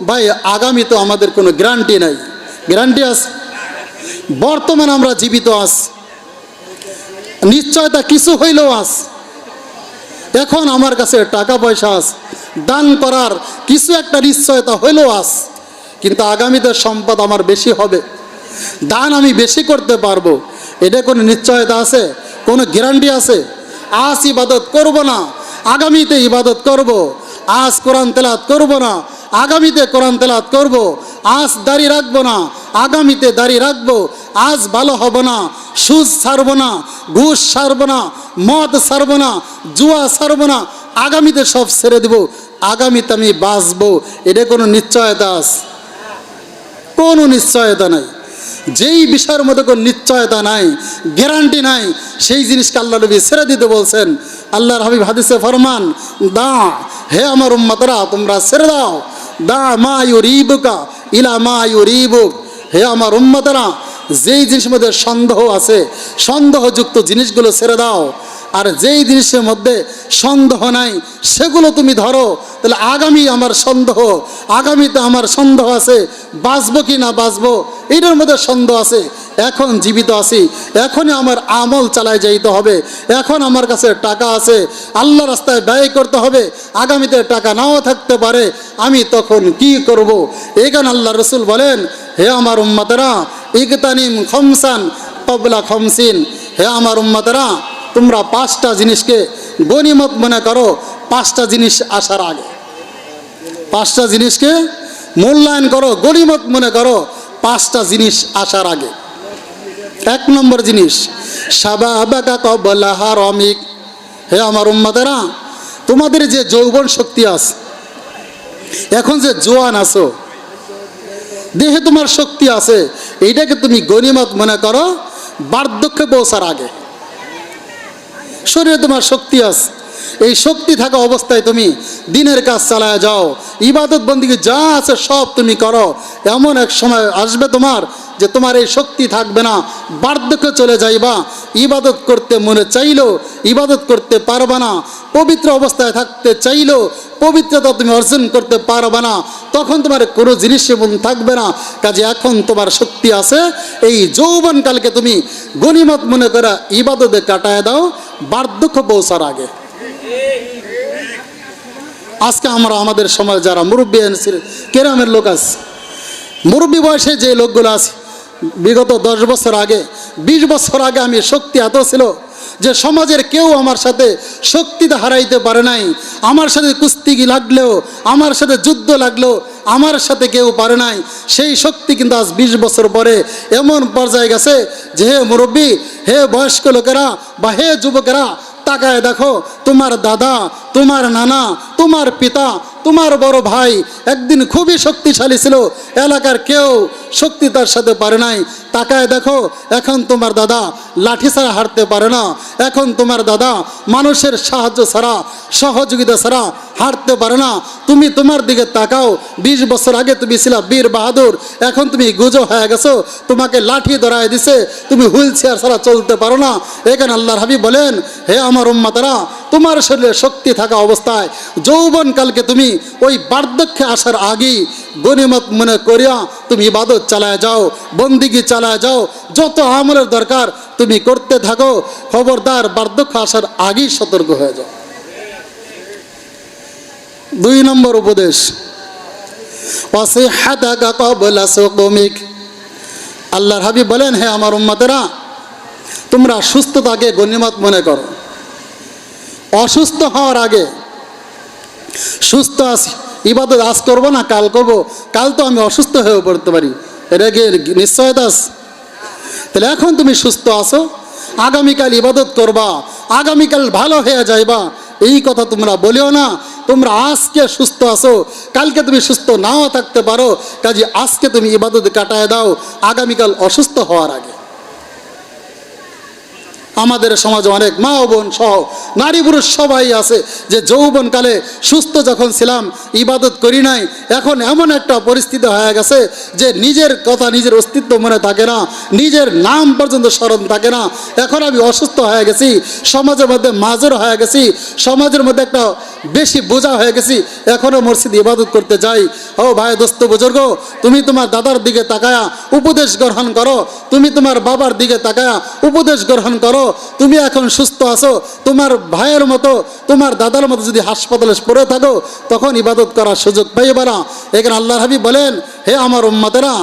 ভাই আগামী তো আমাদের কোনো গ্যারান্টি নাই। গ্যারান্টি আছে? বর্তমানে আমরা জীবিত আছি, নিশ্চয়তা কিছু হইলেও আছে। এখন আমার কাছে টাকা পয়সা আছে, দান করার কিছু একটা নিশ্চয়তা হইলেও আছে, কিন্তু আগামীতে সম্পদ আমার বেশি হবে, দান আমি বেশি করতে পারবো, এটা কোনো নিশ্চয়তা আছে? কোনো গ্যারান্টি আছে? আজ ইবাদত করব না, আগামীতে ইবাদত করব। আজ কোরআন তেলাওয়াত করব না, আগামীতে কোরআন তেলাওয়াত করব। আজ দাড়ি রাখবো না, আগামীতে দাড়ি রাখবো। আজ ভালো হব না, সুদ ছাড়ব না, ঘুষ ছাড়ব না, মদ ছাড়ব না, জুয়া ছাড়ব না, আগামীতে সব ছেড়ে দেব, আগামীতে আমি বাঁচবো। এটা কোনো নিশ্চয়তা আছে? কোনো নিশ্চয়তা নাই। যেই বিষয়ের মধ্যে কোনো নিশ্চয়তা নাই, গ্যারান্টি নাই, সেই জিনিসকে আল্লাহ নবী ছেড়ে দিতে বলছেন। আল্লাহর হাবিব হাদিসে ফরমান, দা হে আমার উম্মতরা তোমরা ছেড়ে দাও, দা মা ইউরিবুকা ইলা মা ইউরিবুক। হে আমার উম্মতরা, যেই জিনিসের মধ্যে সন্দেহ আছে, সন্দেহযুক্ত জিনিসগুলো ছেড়ে দাও। আর যেই জিনিসের মধ্যে সন্দেহ নাই সেগুলো তুমি ধরো। তাহলে আগামী আমার সন্দেহ, আগামীতে আমার সন্দেহ আছে, বাঁচবো কি না বাঁচবো এটার মধ্যে সন্দেহ আছে। এখন জীবিত আছি, এখনই আমার আমল চালায় যাইতে হবে। এখন আমার কাছে টাকা আছে, আল্লাহ রাস্তায় ব্যয় করতে হবে। আগামীতে টাকা নাও থাকতে পারে, আমি তখন কি করব? এখানে আল্লাহ রসুল বলেন, হে আমার উম্মতেরা, ইগতানিম খমসান কবলা খমসিন। হে আমার উম্মতেরা, তোমরা 5টা জিনিসকে গনিমত মনে করো 5টা জিনিস আসার আগে। 5টা জিনিসকে মূল্যায়ন করো, গনিমত মনে করো 5টা জিনিস আসার আগে। 1 নম্বর জিনিস, শাবাবাকা কবলা হারামিক। হে আমার উম্মতেরা, তোমাদের যে যৌবন শক্তি আছে, এখন যে জোয়ান আছো, দেহে তোমার শক্তি আছে, এইটাকে তুমি গনিমত মনে করো বার্ধক্যে পৌঁছার আগে। শরীরে তোমার শক্তি আছে, এই শক্তি থাকা অবস্থায় তুমি দিনের কাজ চালায় যাও, ইবাদত বন্দিকে যা আছে সব তুমি করো। এমন এক সময় আসবে তোমার যে তোমার এই শক্তি থাকবে না, বার্ধক্যে চলে যাইবা, ইবাদত করতে মনে চাইলেও ইবাদত করতে পারবা না, পবিত্র অবস্থায় থাকতে চাইলেও পবিত্রতা তুমি অর্জন করতে পারবে না, তখন তোমার কোনো জিনিসের মন থাকবে না। কাজে এখন তোমার শক্তি আছে, এই যৌবনকালকে তুমি গনিমত মনে করে ইবাদতে কাটায় দাও বার্ধক্য পৌঁছার আগে। আজকে আমরা আমাদের সমাজ যারা মুরব্বী কেরামের লোক আছে, মুরব্বী বয়সে যে লোকগুলো আছে, বিগত 10 বছর আগে 20 বছর আগে আমি শক্তি এত ছিল যে সমাজের কেউ আমার সাথে শক্তিতে হারাইতে পারে নাই। আমার সাথে কুস্তিগি লাগলেও, আমার সাথে যুদ্ধ লাগলেও আমার সাথে কেউ পারে নাই। সেই শক্তি কিন্তু আজ 20 বছর পরে এমন পর্যায়ে গেছে যে হে মুরব্বী, হে বয়স্ক লোকেরা বা হে যুবকেরা, তাকায় দেখো, তোমার দাদা, তোমার নানা, তোমার পিতা, তোমার বড় ভাই একদিন খুবই শক্তিশালী ছিল, এলাকার কেউ শক্তি তার সাথে পারে নাই। তাকায় দেখো, এখন তোমার দাদা লাঠি ছাড়া হাঁটতে পারে না, এখন তোমার দাদা মানুষের সাহায্য ছাড়া, সহযোগিতা ছাড়া হাঁটতে পারে না। তুমি তোমার দিকে তাকাও, 20 বছর আগে তুমি ছিলা বীর বাহাদুর, এখন তুমি গুজো হয়ে গেছো, তোমাকে লাঠি ধরায় দিছে, তুমি হুইল চেয়ার ছাড়া চলতে পারো না। এখানে আল্লাহর হাবিব বলেন, হে আমার উম্মতেরা, তোমার শরীরে শক্তি থাকা অবস্থায় যৌবনকালকে তুমি ওই বার্ধক্যে আসার আগেই গনিমত মনে করিয়া তুমি ইবাদত চালায় যাও, বন্দিগি চালায় যাও, যত আমলের দরকার তুমি করতে থাকো। খবরদার বার্ধক্য আসার আগেই সতর্ক হয়ে যাও। 2 নম্বর উপদেশ, ওয়াসিহাতাকা ক্বাবলা সুকুমিক। আল্লাহর হাবিব বলেন, হে আমার উম্মতেরা, তোমরা সুস্থতাকে গনিমত মনে করো। অসুস্থ হওয়ার আগে, সুস্থ আছি, ইবাদত আজ করবো না কাল করবো, কাল তো আমি অসুস্থ হয়ে পড়তে পারি, এটা কি নিশ্চয়তা আছে? তাহলে এখন তুমি সুস্থ আছো, আগামীকাল ইবাদত করবা, আগামীকাল ভালো হয়ে যাইবা, এই কথা তোমরা বলিও না। তোমরা আজকে সুস্থ আছো, কালকে তুমি সুস্থ নাও থাকতে পারো, কাজে আজকে তুমি ইবাদত কাটায় দাও আগামীকাল অসুস্থ হওয়ার আগে। আমাদের সমাজে অনেক মা ও বোন সহ নারী পুরুষ সবাই আছে যে যৌবনকালে সুস্থ যখন ছিলাম ইবাদত করি নাই, এখন এমন একটা পরিস্থিতি হয়ে গেছে যে নিজের কথা, নিজের অস্তিত্ব মনে থাকে না, নিজের নাম পর্যন্ত স্মরণ থাকে না। এখন আমি অসুস্থ হয়ে গেছি, সমাজের মধ্যে মাজর হয়ে গেছি, সমাজের মধ্যে একটা বেশি বোঝা হয়ে গেছি, এখনও মসজিদে ইবাদত করতে যাই। ও ভাই, দোস্ত, বুজুর্গ, তুমি তোমার দাদার দিকে তাকায়া উপদেশ গ্রহণ করো, তুমি তোমার বাবার দিকে তাকায়া উপদেশ গ্রহণ করো। তুমি এখন সুস্থ আছো, তোমার ভাইয়ের মতো, তোমার দাদার মতো যদি হাসপাতালে পড়ে থাকো, তখন ইবাদত করার সুযোগ পাইবে না। এখানে আল্লাহর হাবিব বলেন, হে আমার উম্মতেরা,